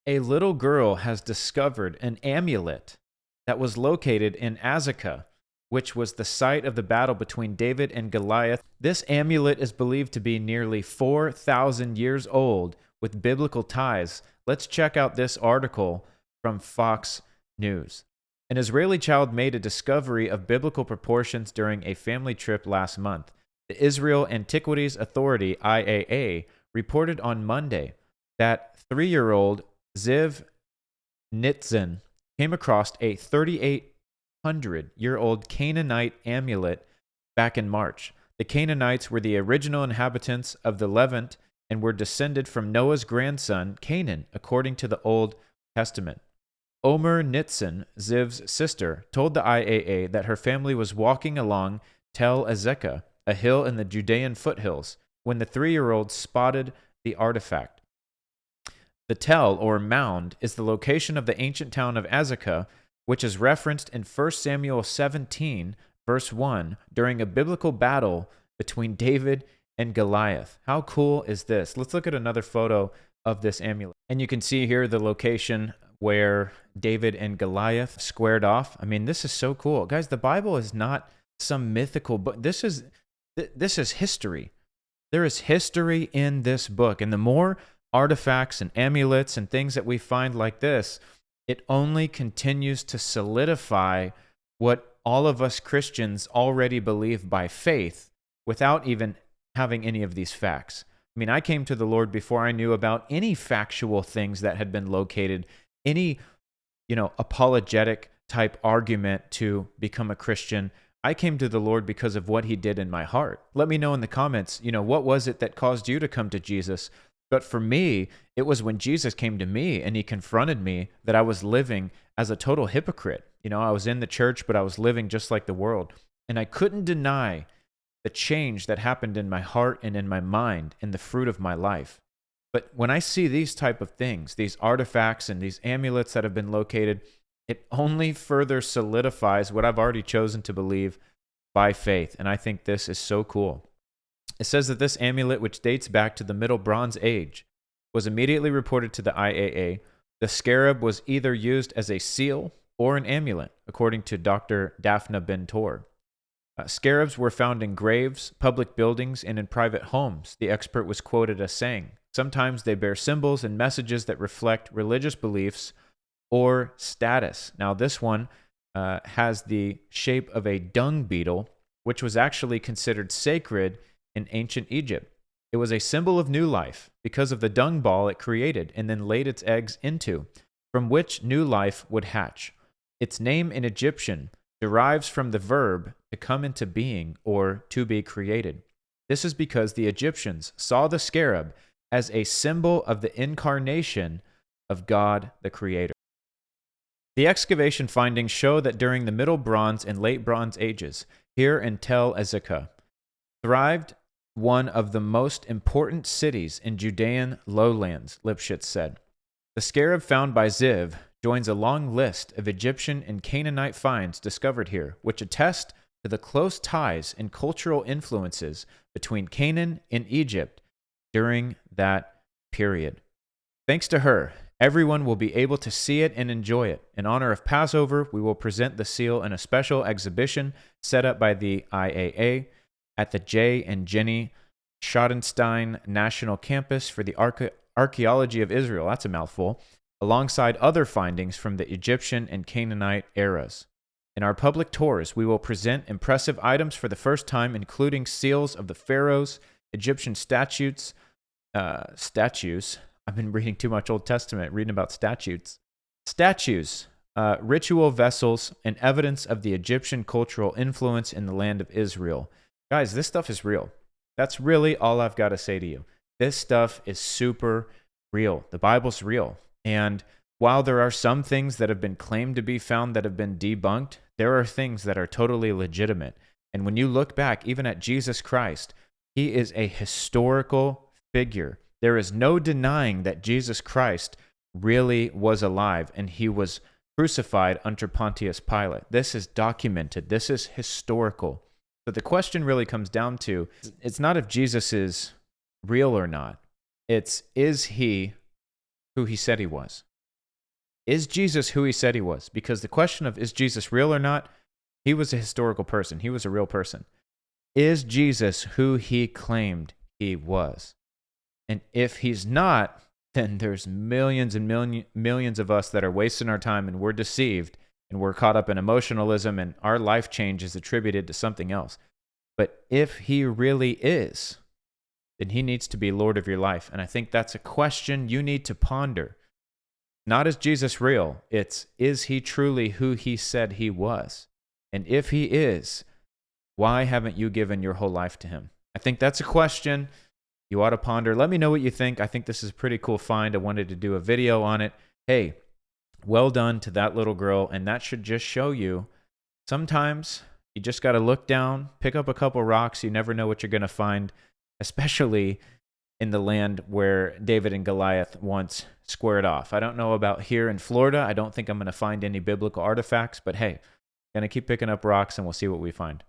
A little girl has discovered an amulet that was located in Azekah, which was the site of the battle between David and Goliath. This amulet is believed to be nearly 4,000 years old with biblical ties. Let's check out this article from Fox News. An Israeli child made a discovery of biblical proportions during a family trip last month. The Israel Antiquities Authority, IAA, reported on Monday that 3-year-old Ziv Nitzan came across a 3,800-year-old Canaanite amulet back in March. The Canaanites were the original inhabitants of the Levant and were descended from Noah's grandson, Canaan, according to the Old Testament. Omer Nitzan, Ziv's sister, told the IAA that her family was walking along Tel Azekah, a hill in the Judean foothills, when the 3-year-old spotted the artifact. The Tel, or mound, is the location of the ancient town of Azekah, which is referenced in 1 Samuel 17, verse 1, during a biblical battle between David and Goliath. How cool is this? Let's look at another photo of this amulet. And you can see here the location where David and Goliath squared off. I mean, this is so cool. Guys, the Bible is not some mythical book. This is history. There is history in this book. And the more artifacts and amulets and things that we find like this, it only continues to solidify what all of us Christians already believe by faith without even having any of these facts. I mean, I came to the Lord before I knew about any factual things that had been located, any, apologetic type argument to become a Christian. I came to the Lord because of what he did in my heart. Let me know in the comments, what was it that caused you to come to Jesus? But for me, it was when Jesus came to me and he confronted me that I was living as a total hypocrite. I was in the church, but I was living just like the world. And I couldn't deny the change that happened in my heart and in my mind and the fruit of my life. But when I see these type of things, these artifacts and these amulets that have been located, it only further solidifies what I've already chosen to believe by faith. And I think this is so cool. It says that this amulet, which dates back to the Middle Bronze Age, was immediately reported to the IAA. The scarab was either used as a seal or an amulet, according to Dr. Daphna Ben-Tor. Scarabs were found in graves, public buildings, and in private homes, the expert was quoted as saying. Sometimes they bear symbols and messages that reflect religious beliefs or status. Now, this one has the shape of a dung beetle, which was actually considered sacred in ancient Egypt. It was a symbol of new life because of the dung ball it created and then laid its eggs into, from which new life would hatch. Its name in Egyptian derives from the verb to come into being or to be created. This is because the Egyptians saw the scarab as a symbol of the incarnation of God the Creator. The excavation findings show that during the Middle Bronze and Late Bronze Ages, here in Tel Azekah, thrived one of the most important cities in Judean lowlands, Lipschitz said. The scarab found by Ziv joins a long list of Egyptian and Canaanite finds discovered here, which attest to the close ties and cultural influences between Canaan and Egypt during that period. Thanks to her, everyone will be able to see it and enjoy it. In honor of Passover, we will present the seal in a special exhibition set up by the IAA at the J. and Jenny Schottenstein National Campus for the Archaeology of Israel, that's a mouthful, alongside other findings from the Egyptian and Canaanite eras. In our public tours, we will present impressive items for the first time, including seals of the pharaohs, Egyptian statues. I've been reading too much Old Testament, reading about statutes. Statues, ritual vessels, and evidence of the Egyptian cultural influence in the land of Israel. Guys, this stuff is real. That's really all I've got to say to you. This stuff is super real. The Bible's real. And while there are some things that have been claimed to be found that have been debunked, there are things that are totally legitimate. And when you look back even at Jesus Christ, he is a historical figure. There is no denying that Jesus Christ really was alive and he was crucified under Pontius Pilate. This is documented. This is historical. So the question really comes down to, it's not if Jesus is real or not. It's, is he who he said he was? Is Jesus who he said he was? Because the question of is Jesus real or not, he was a historical person. He was a real person. Is Jesus who he claimed he was? And if he's not, then there's millions and millions of us that are wasting our time and we're deceived and we're caught up in emotionalism and our life change is attributed to something else. But if he really is, then he needs to be Lord of your life. And I think that's a question you need to ponder. Not is Jesus real? It's, is he truly who he said he was? And if he is, why haven't you given your whole life to him? I think that's a question you ought to ponder. Let me know what you think. I think this is a pretty cool find. I wanted to do a video on it. Hey, well done to that little girl. And that should just show you sometimes you just got to look down, pick up a couple rocks. You never know what you're going to find, especially in the land where David and Goliath once squared off. I don't know about here in Florida. I don't think I'm going to find any biblical artifacts, but hey, going to keep picking up rocks and we'll see what we find.